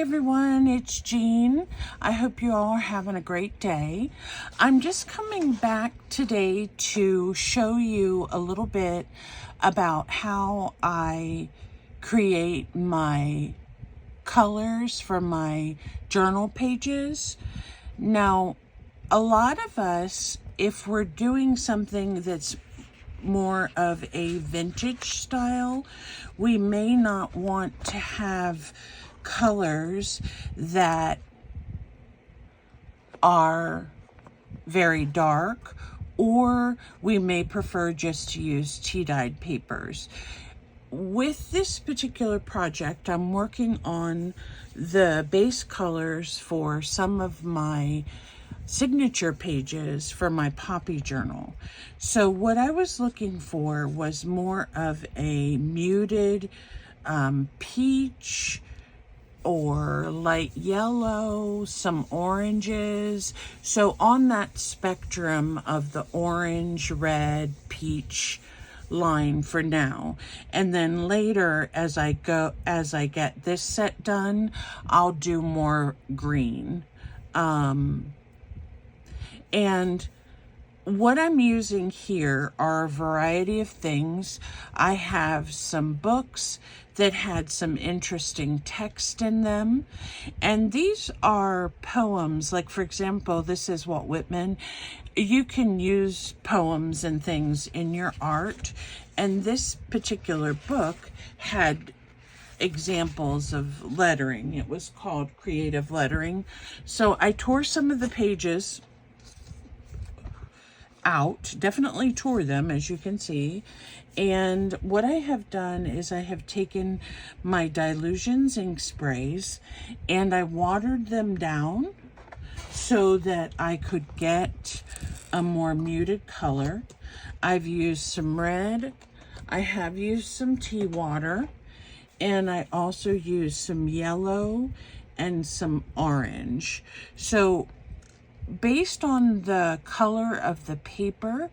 everyone, it's Jean. I hope you all are having a great day. I'm just coming back today to show you a little bit about how I create my colors for my journal pages. Now, a lot of us, if we're doing something that's more of a vintage style, we may not want to have colors that are very dark, or we may prefer just to use tea-dyed papers. With this particular project, I'm working on the base colors for some of my signature pages for my poppy journal. So what I was looking for was more of a muted peach or light yellow, some oranges. So on that spectrum of the orange, red, peach line for now. And then later, as I get this set done, I'll do more green. And what I'm using here are a variety of things. I have some books that had some interesting text in them. And these are poems. Like, for example, this is Walt Whitman. You can use poems and things in your art. And this particular book had examples of lettering. It was called Creative Lettering. So I tore some of the pages out, definitely tore them, as you can see. And what I have done is I have taken my Dylusions ink sprays and I watered them down so that I could get a more muted color. I've used some red, I have used some tea water, and I also used some yellow and some orange. So based on the color of the paper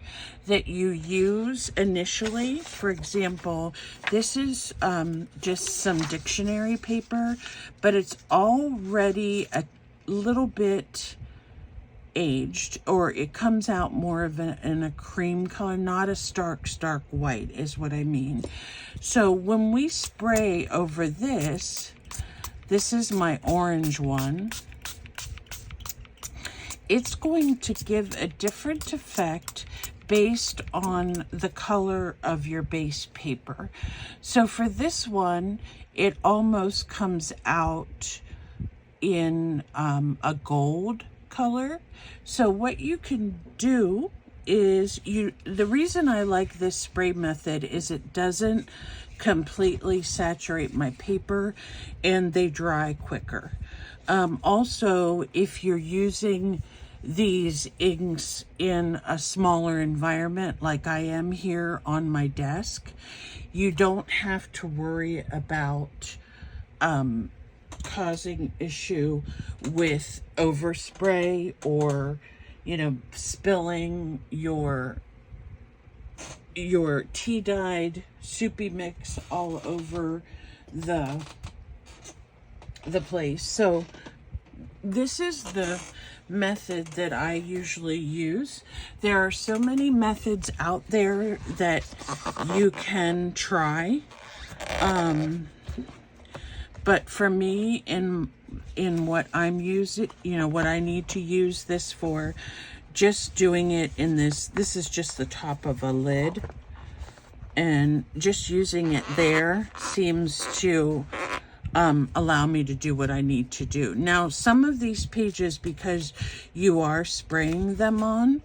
that you use initially, for example, this is just some dictionary paper, but it's already a little bit aged, or it comes out more of in a cream color, not a stark white is what I mean. So when we spray over this is my orange one. It's going to give a different effect based on the color of your base paper. So for this one, it almost comes out in a gold color. So what you can do is, the reason I like this spray method is it doesn't completely saturate my paper and they dry quicker. Also, if you're using these inks in a smaller environment like I am here on my desk, you don't have to worry about causing issue with overspray or, spilling your tea dyed soupy mix all over the place. So this is the method that I usually use. There are so many methods out there that you can try. But for me, in what I'm using, what I need to use this for, just doing it in this is just the top of a lid, and just using it there seems to allow me to do what I need to do. Now, some of these pages, because you are spraying them on,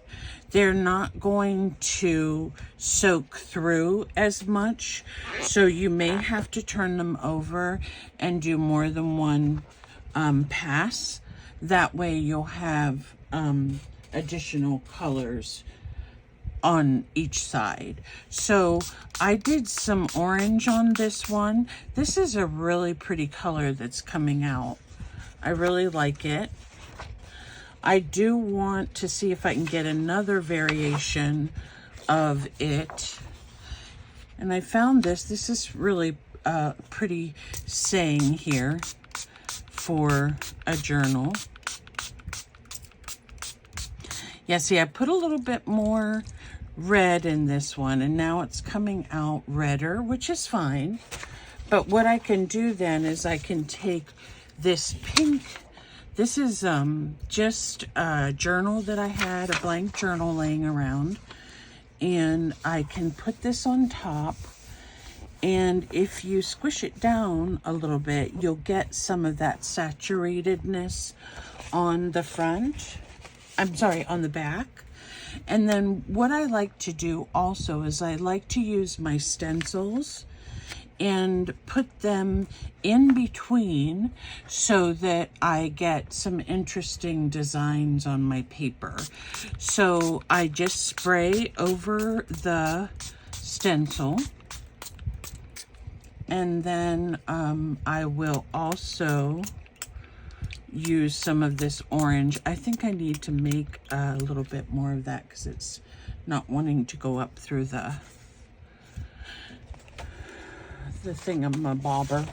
they're not going to soak through as much. So you may have to turn them over and do more than one pass. That way you'll have additional colors on each side. So I did some orange on this one. This is a really pretty color that's coming out. I really like it. I do want to see if I can get another variation of it. And I found this is really pretty saying here. for a journal. Yeah, see, I put a little bit more red in this one, and now it's coming out redder, which is fine. But what I can do then is I can take this pink, this is just a journal that I had, a blank journal laying around, and I can put this on top, and if you squish it down a little bit, you'll get some of that saturatedness on the front. I'm sorry, on the back. And then what I like to do also is I like to use my stencils and put them in between so that I get some interesting designs on my paper. So I just spray over the stencil, and then I will also use some of this orange. I think I need to make a little bit more of that because it's not wanting to go up through the thingamabobber.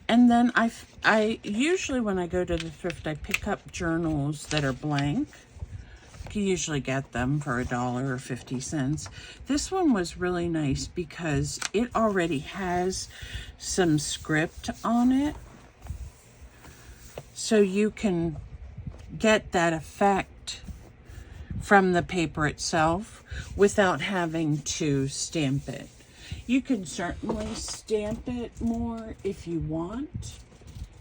And then I usually, when I go to the thrift, I pick up journals that are blank. You can usually get them for $1 or 50 cents. This one was really nice because it already has some script on it. So you can get that effect from the paper itself without having to stamp it. You can certainly stamp it more if you want,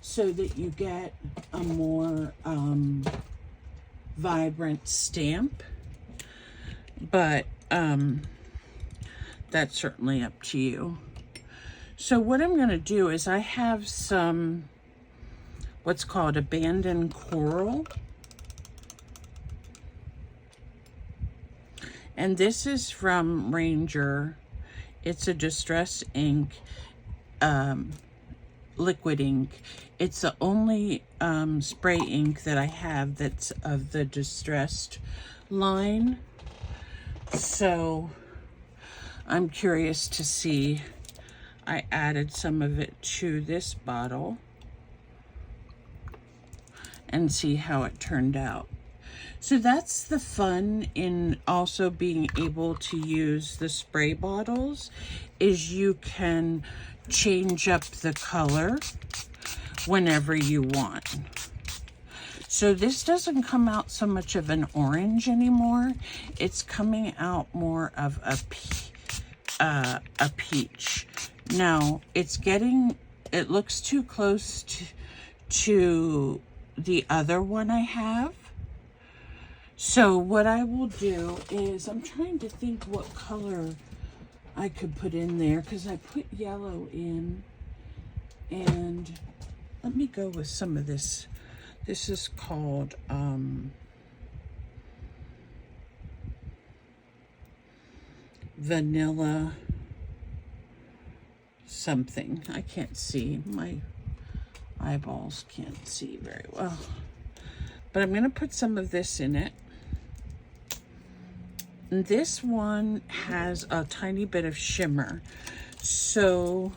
so that you get a more vibrant stamp, but that's certainly up to you. So what I'm going to do is I have some what's called abandoned coral, and this is from Ranger. It's a distress ink, liquid ink. It's the only spray ink that I have that's of the distressed line. So I'm curious to see. I added some of it to this bottle and see how it turned out. So that's the fun in also being able to use the spray bottles, is you can change up the color whenever you want. So this doesn't come out so much of an orange anymore. It's coming out more of a peach. Now it looks too close to the other one I have. So what I will do is, I'm trying to think what color I could put in there, because I put yellow in, and let me go with some of this. This is called vanilla something. I can't see. My eyeballs can't see very well. But I'm going to put some of this in it. And this one has a tiny bit of shimmer. So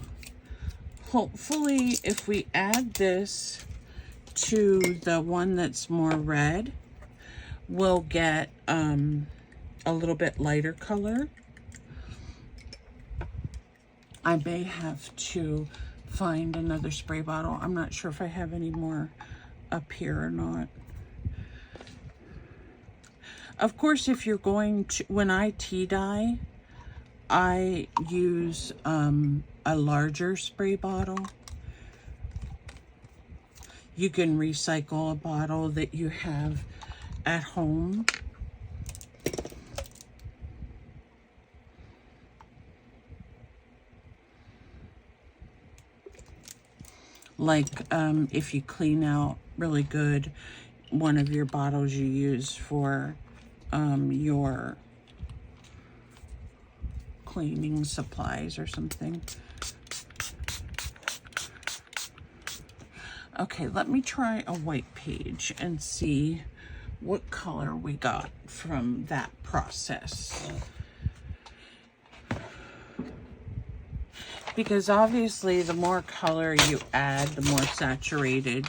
hopefully if we add this to the one that's more red, we'll get a little bit lighter color. I may have to find another spray bottle. I'm not sure if I have any more up here or not. Of course, if you're going to, when I tea dye, I use a larger spray bottle. You can recycle a bottle that you have at home. Like if you clean out really good one of your bottles you use for your cleaning supplies or something. Okay, let me try a white page and see what color we got from that process. because obviously the more color you add, the more saturated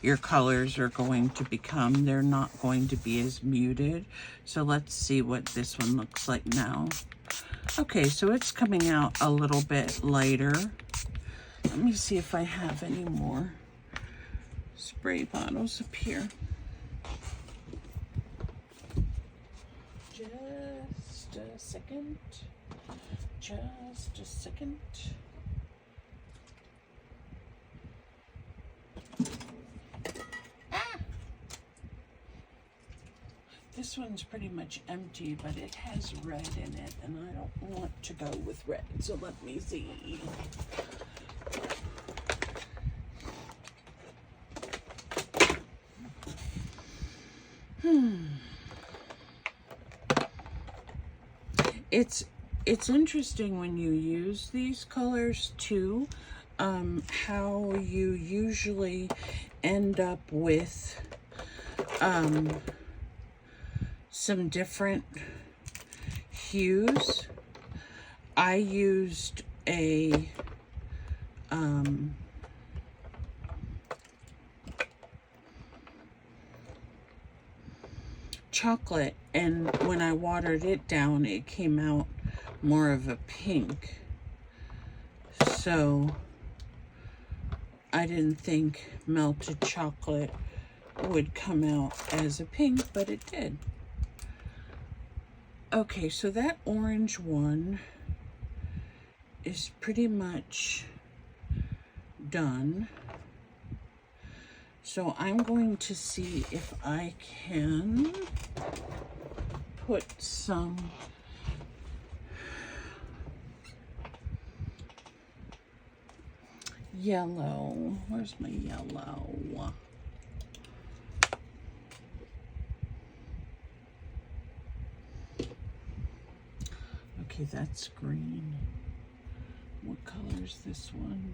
your colors are going to become. They're not going to be as muted. So let's see what this one looks like now. Okay, so it's coming out a little bit lighter. Let me see if I have any more spray bottles up here. Just a second. Just a second. Ah! This one's pretty much empty, but it has red in it, and I don't want to go with red, so let me see. It's interesting when you use these colors too, how you usually end up with some different hues. I used a chocolate, and when I watered it down, it came out more of a pink. So I didn't think melted chocolate would come out as a pink, but it did. Okay, so that orange one is pretty much done. So I'm going to see if I can put some yellow. Where's my yellow? Okay, that's green. What color is this one?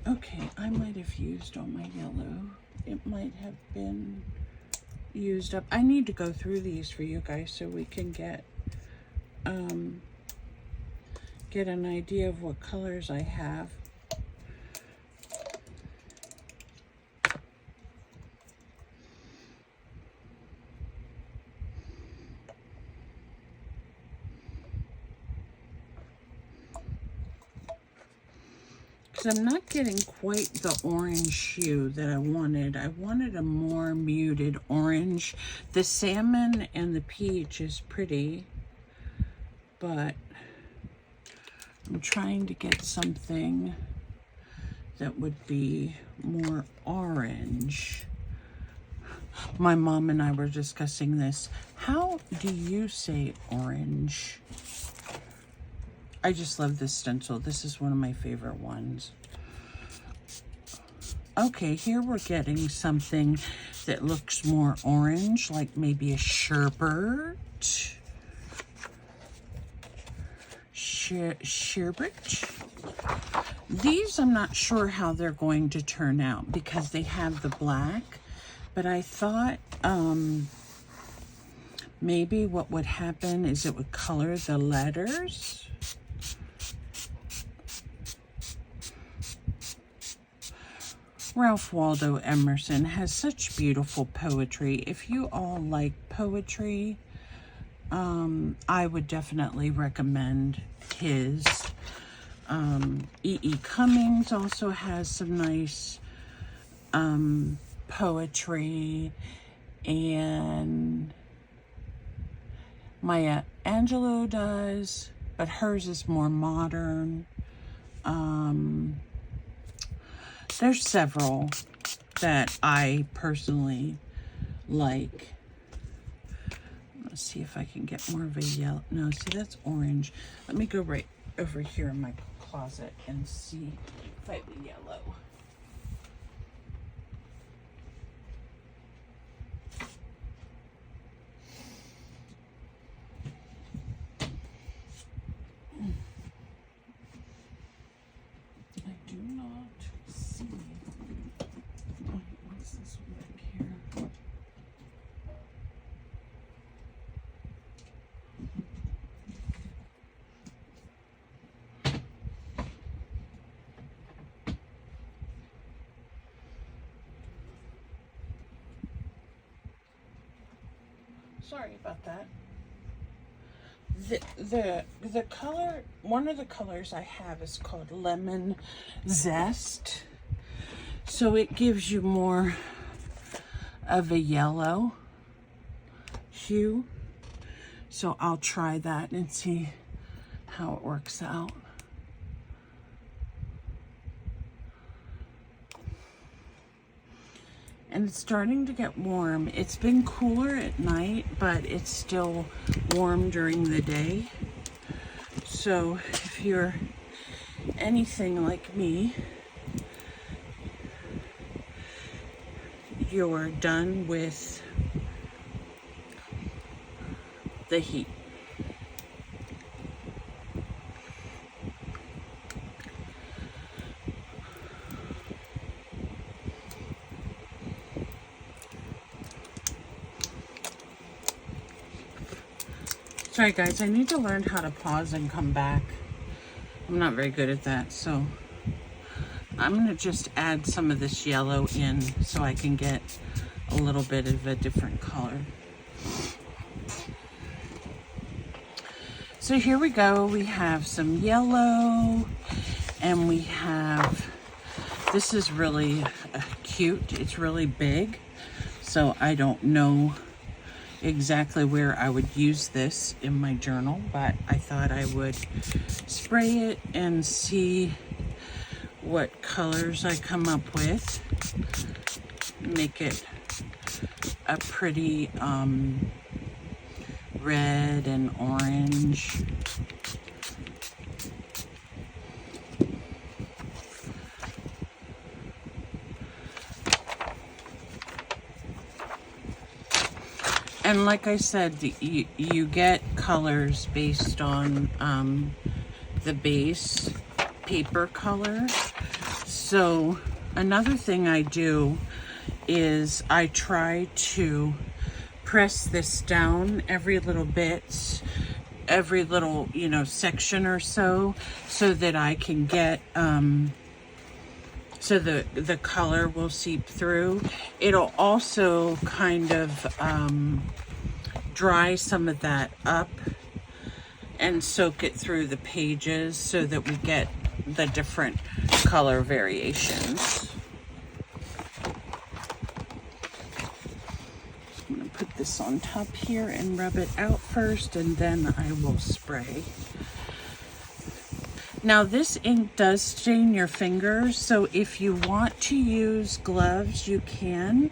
Okay, I might have used all my yellow. It might have been used up. I need to go through these for you guys so we can get an idea of what colors I have. I'm not getting quite the orange hue that I wanted. I wanted a more muted orange. The salmon and the peach is pretty, but I'm trying to get something that would be more orange. My mom and I were discussing this. How do you say orange? I just love this stencil. This is one of my favorite ones. Okay, here we're getting something that looks more orange, like maybe a sherbet. Sherbet. These, I'm not sure how they're going to turn out because they have the black, but I thought maybe what would happen is it would color the letters. Ralph Waldo Emerson has such beautiful poetry. If you all like poetry, I would definitely recommend his. E.E. Cummings also has some nice poetry, and Maya Angelou does, but hers is more modern. There's several that I personally like. Let's see if I can get more of a yellow. No, see, that's orange. Let me go right over here in my closet and see if I have a yellow. I do not see. What's Sorry about that. The color, one of the colors I have is called Lemon Zest. So it gives you more of a yellow hue. So I'll try that and see how it works out. And it's starting to get warm. It's been cooler at night, but it's still warm during the day. So if you're anything like me, you're done with the heat. Sorry guys, I need to learn how to pause and come back. I'm not very good at that, so I'm gonna just add some of this yellow in so I can get a little bit of a different color. So here we go, we have some yellow, and we have, this is really cute, it's really big, so I don't know exactly where I would use this in my journal, but I thought I would spray it and see what colors I come up with. Make it a pretty red and orange. And like I said, you get colors based on the base paper color. So another thing I do is I try to press this down every little bit, every little, you know, section or so that I can get so the color will seep through. It'll also kind of dry some of that up and soak it through the pages so that we get the different color variations. I'm gonna put this on top here and rub it out first, and then I will spray. Now this ink does stain your fingers, so if you want to use gloves, you can.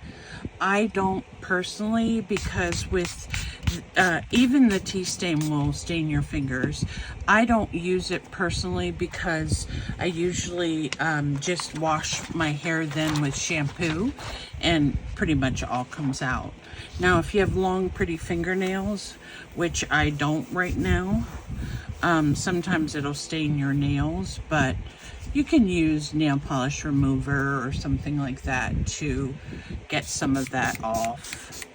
I don't personally, because with even the tea stain will stain your fingers. I don't use it personally because I usually just wash my hair then with shampoo and pretty much all comes out. Now if you have long pretty fingernails, which I don't right now, sometimes it'll stain your nails, but you can use nail polish remover or something like that to get some of that off.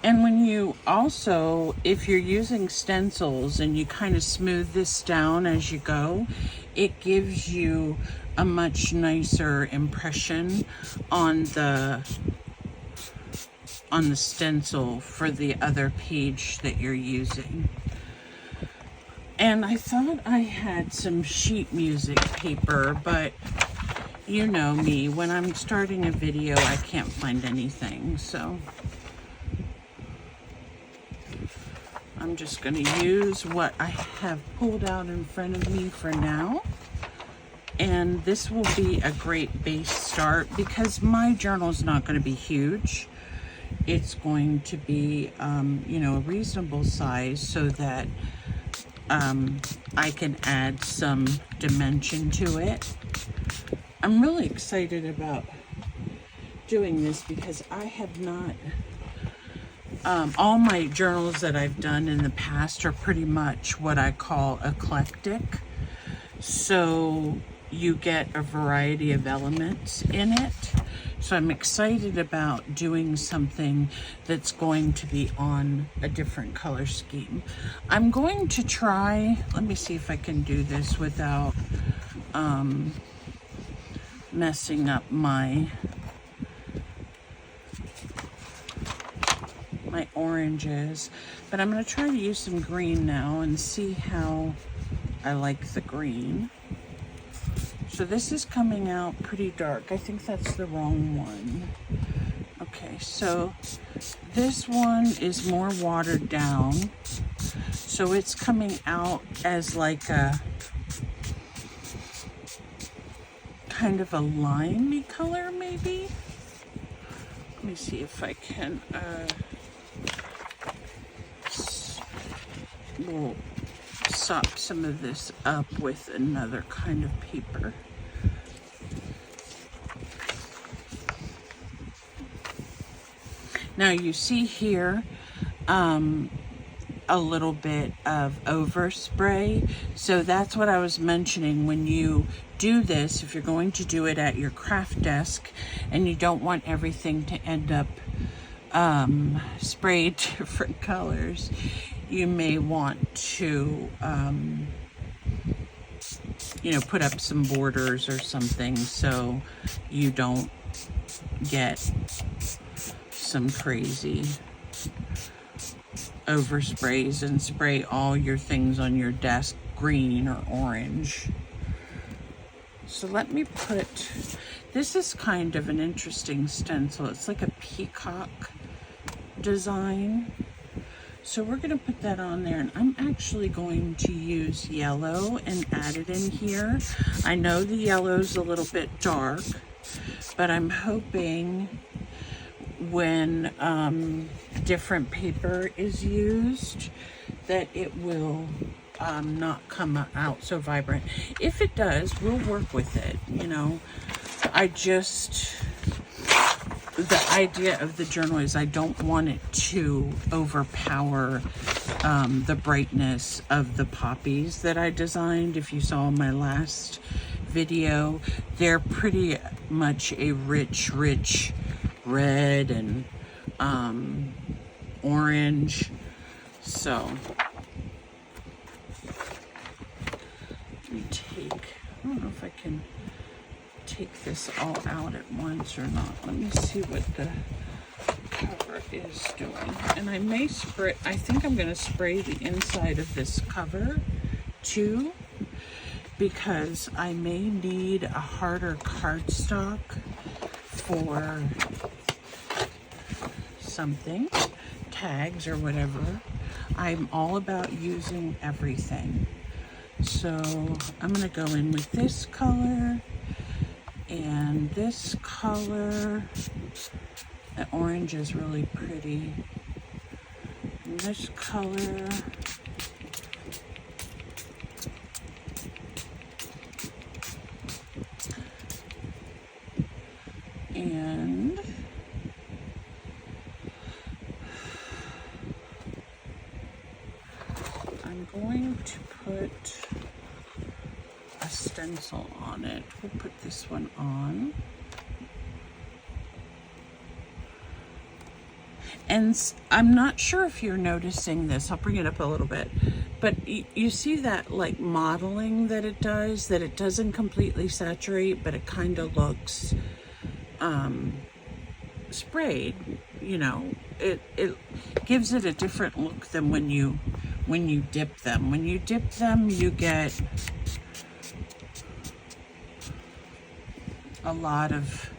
And when you also, if you're using stencils and you kind of smooth this down as you go, it gives you a much nicer impression on the stencil for the other page that you're using. And I thought I had some sheet music paper, but you know me, when I'm starting a video, I can't find anything, so I'm just going to use what I have pulled out in front of me for now. And this will be a great base start because my journal is not going to be huge. It's going to be, you know, a reasonable size so that I can add some dimension to it. I'm really excited about doing this because I have not, all my journals that I've done in the past are pretty much what I call eclectic. So you get a variety of elements in it. So I'm excited about doing something that's going to be on a different color scheme. I'm going to try, let me see if I can do this without messing up my oranges, but I'm going to try to use some green now and see how I like the green. So this is coming out pretty dark. I think that's the wrong one. Okay, so this one is more watered down. So it's coming out as like a kind of a limey color maybe. Let me see if I can we'll sop some of this up with another kind of paper. Now you see here a little bit of overspray. So that's what I was mentioning. When you do this, if you're going to do it at your craft desk and you don't want everything to end up sprayed different colors, you may want to you know, put up some borders or something so you don't get some crazy oversprays and spray all your things on your desk green or orange. So let me put, this is kind of an interesting stencil. It's like a peacock design. So we're going to put that on there, and I'm actually going to use yellow and add it in here. I know the yellow's a little bit dark, but I'm hoping when different paper is used that it will not come out so vibrant. If it does, we'll work with it, you know. The idea of the journal is I don't want it to overpower the brightness of the poppies that I designed. If you saw my last video, they're pretty much a rich red and orange. So let me take, I don't know if I can take this all out at once or not. Let me see what the cover is doing. And I may spray, I think I'm going to spray the inside of this cover too, because I may need a harder cardstock for something, tags or whatever. I'm all about using everything. So I'm going to go in with this color and this color. The orange is really pretty. And this color. And I'm going to put a stencil on it. We'll put this one on. And I'm not sure if you're noticing this. I'll bring it up a little bit. But you see that like modeling that it does, that it doesn't completely saturate, but it kind of looks sprayed, you know. It gives it a different look than when you dip them. When you dip them, you get a lot of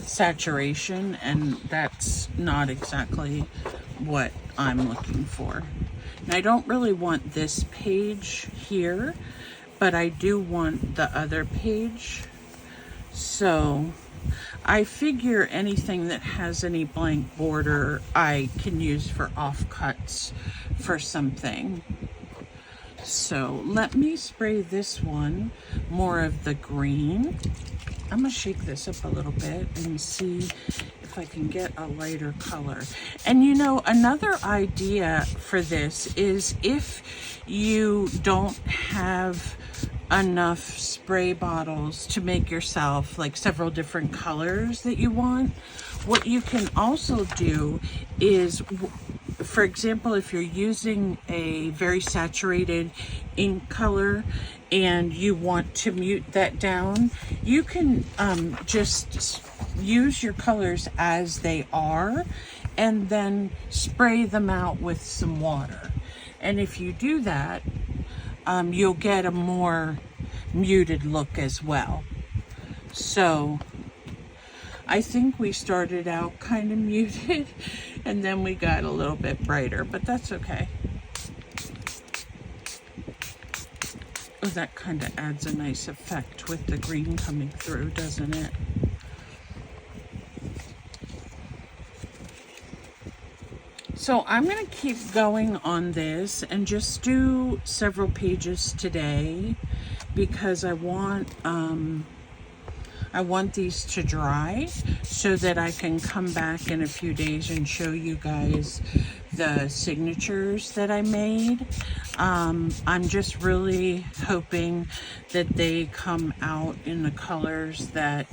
saturation, and that's not exactly what I'm looking for. And I don't really want this page here, but I do want the other page. So I figure anything that has any blank border I can use for offcuts for something. So let me spray this one more of the green. I'm gonna shake this up a little bit and see if I can get a lighter color. And you know, another idea for this is if you don't have enough spray bottles to make yourself like several different colors that you want, what you can also do is, for example, if you're using a very saturated ink color and you want to mute that down, you can just use your colors as they are and then spray them out with some water. And if you do that, you'll get a more muted look as well. So I think we started out kind of muted and then we got a little bit brighter, but that's okay. Oh, that kind of adds a nice effect with the green coming through, doesn't it? So I'm going to keep going on this and just do several pages today because I want these to dry so that I can come back in a few days and show you guys the signatures that I made. I'm just really hoping that they come out in the colors that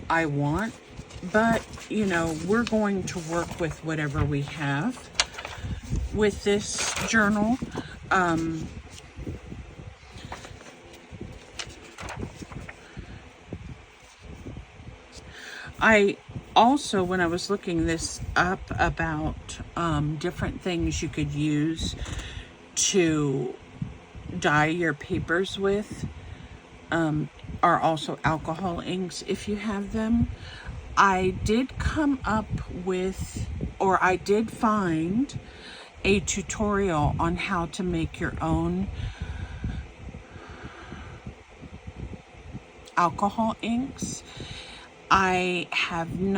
I want. But, you know, we're going to work with whatever we have with this journal. I also, when I was looking this up about different things you could use to dye your papers with, are also alcohol inks if you have them. I did come up with, or I did find a tutorial on how to make your own alcohol inks. I haven't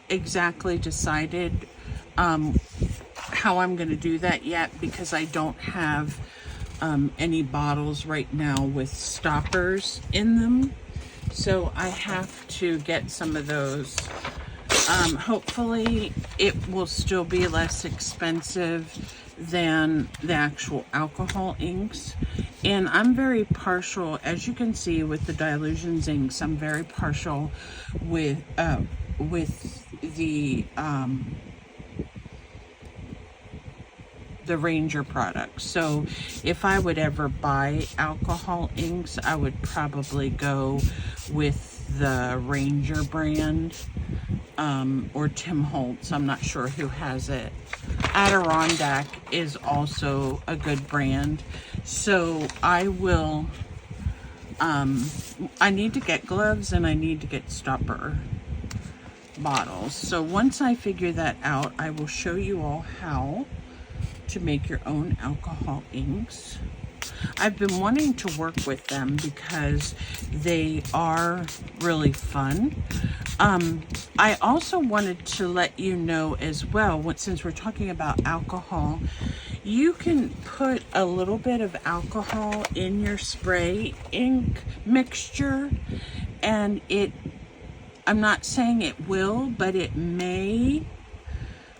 exactly decided how I'm going to do that yet because I don't have any bottles right now with stoppers in them, so I have to get some of those. Hopefully it will still be less expensive than the actual alcohol inks, and I'm very partial, as you can see with the Dylusions inks, I'm very partial with the Ranger products. So if I would ever buy alcohol inks, I would probably go with the Ranger brand, or Tim Holtz. I'm not sure who has it. Adirondack is also a good brand. So I will, I need to get gloves and I need to get stopper bottles. So once I figure that out, I will show you all how to make your own alcohol inks. I've been wanting to work with them because they are really fun. I also wanted to let you know as well, since we're talking about alcohol, you can put a little bit of alcohol in your spray ink mixture, and I'm not saying it will, but it may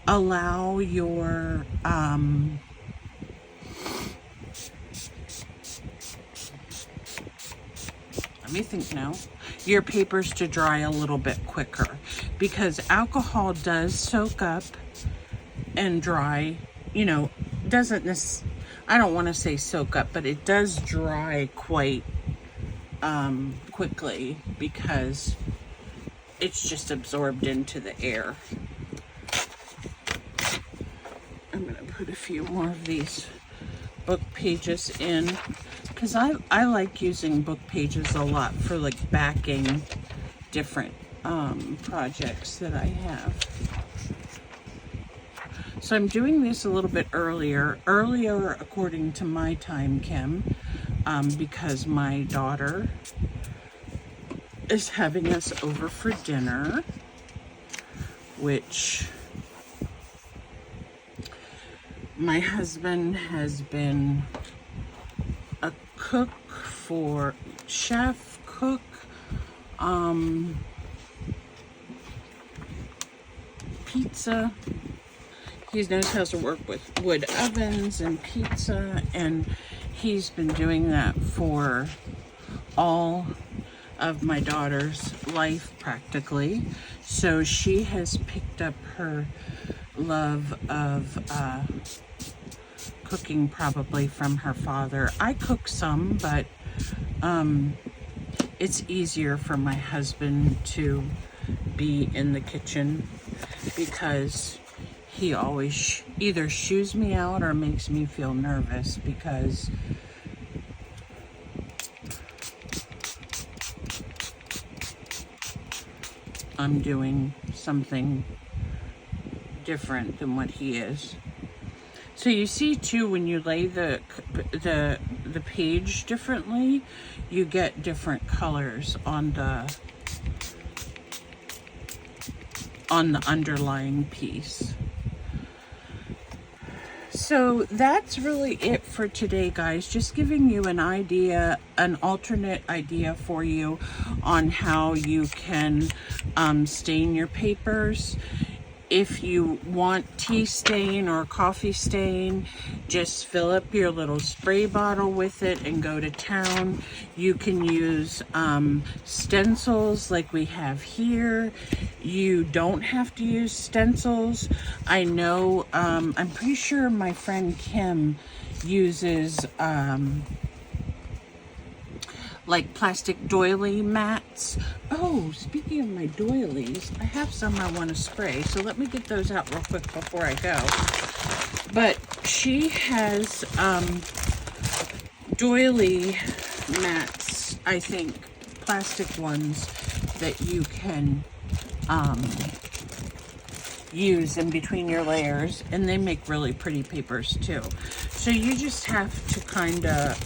allow your let me think now, your papers to dry a little bit quicker, because alcohol does soak up and dry, you know, I don't want to say soak up, but it does dry quite quickly because it's just absorbed into the air. I'm going to put a few more of these book pages in because I like using book pages a lot for like backing different projects that I have. So I'm doing this a little bit earlier according to my time, Kim, because my daughter is having us over for dinner, which my husband has been a cook chef, pizza. he knows how to work with wood ovens and pizza, and he's been doing that for all of my daughter's life practically. So she has picked up her love of cooking probably from her father. I cook some, but it's easier for my husband to be in the kitchen because he always either shoos me out or makes me feel nervous because I'm doing something different than what he is. So you see too, when you lay the page differently, you get different colors on the underlying piece. So that's really it for today, guys. Just giving you an idea, an alternate idea for you on how you can stain your papers. If you want tea stain or coffee stain, just fill up your little spray bottle with it and go to town. You can use stencils like we have here. You don't have to use stencils. I know, I'm pretty sure my friend Kim uses like plastic doily mats. Oh, speaking of my doilies, I have some I want to spray, so let me get those out real quick before I go. But she has doily mats, I think, plastic ones that you can use in between your layers, and they make really pretty papers too. So you just have to kind of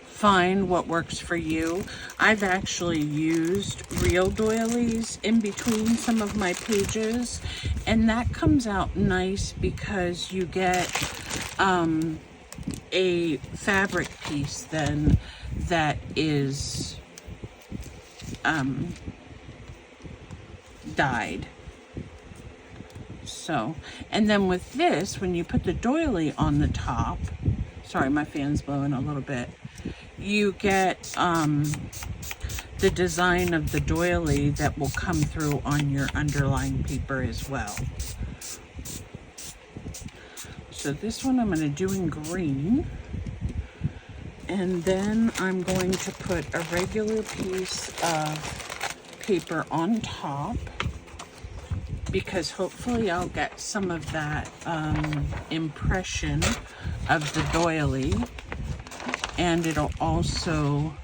find what works for you. I've actually used real doilies in between some of my pages, and that comes out nice because you get a fabric piece then that is dyed. So, and then with this, when you put the doily on the top, sorry, my fan's blowing a little bit, you get the design of the doily that will come through on your underlying paper as well. So this one I'm going to do in green, and then I'm going to put a regular piece of paper on top, because hopefully I'll get some of that impression of the doily, and it'll also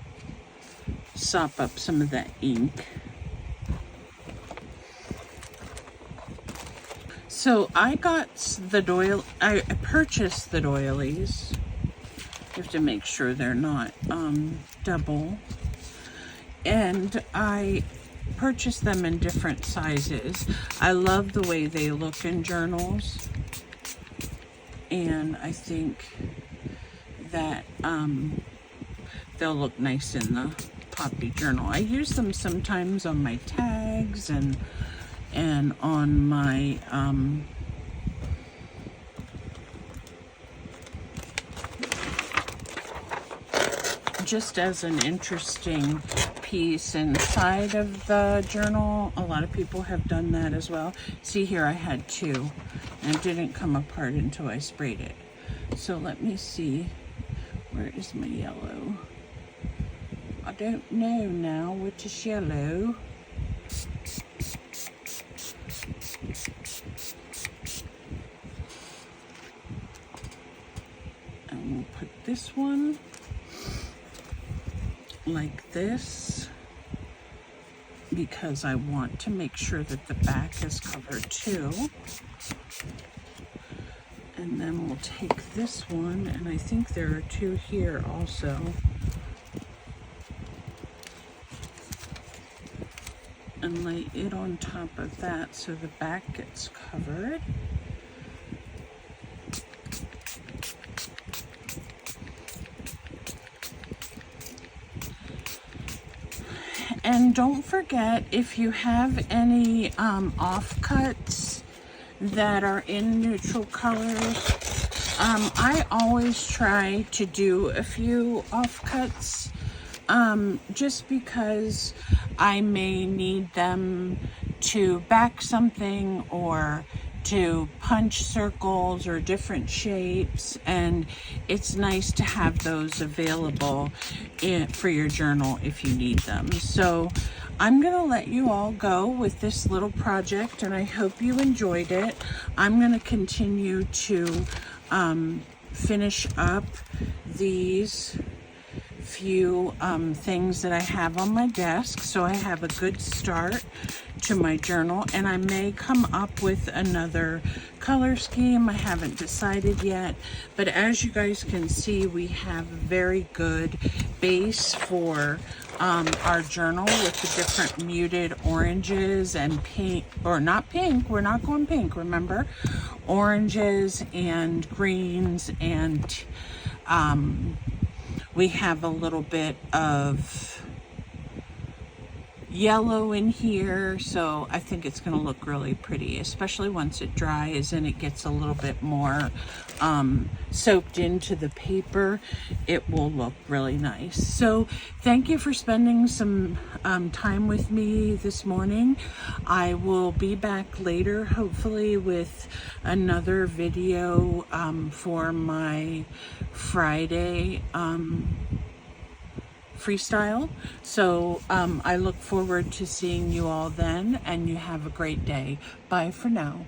sop up some of that ink. So I got the doily, I purchased the doilies. You have to make sure they're not double. And I purchased them in different sizes. I love the way they look in journals, and I think that they'll look nice in the Poppy journal. I use them sometimes on my tags and on my just as an interesting piece inside of the journal. A lot of people have done that as well. See here, I had two, and it didn't come apart until I sprayed it. So let me see, where is my yellow? I don't know now which is yellow. And we'll put this one like this, because I want to make sure that the back is covered too. And then we'll take this one, and I think there are two here also. And lay it on top of that so the back gets covered. And don't forget, if you have any offcuts that are in neutral colors. I always try to do a few offcuts, just because I may need them to back something or to punch circles or different shapes, and it's nice to have those available for your journal if you need them. So I'm gonna let you all go with this little project, and I hope you enjoyed it. I'm gonna continue to finish up these few things that I have on my desk, so I have a good start to my journal, and I may come up with another color scheme. I haven't decided yet, but as you guys can see, we have a very good base for our journal with the different muted oranges and pink, or not pink, we're not going pink, remember, oranges and greens, and we have a little bit of yellow in here, so I think it's going to look really pretty, especially once it dries and it gets a little bit more soaked into the paper. It will look really nice. So thank you for spending some time with me this morning. I will be back later, hopefully, with another video for my Friday freestyle. So I look forward to seeing you all then, and you have a great day. Bye for now.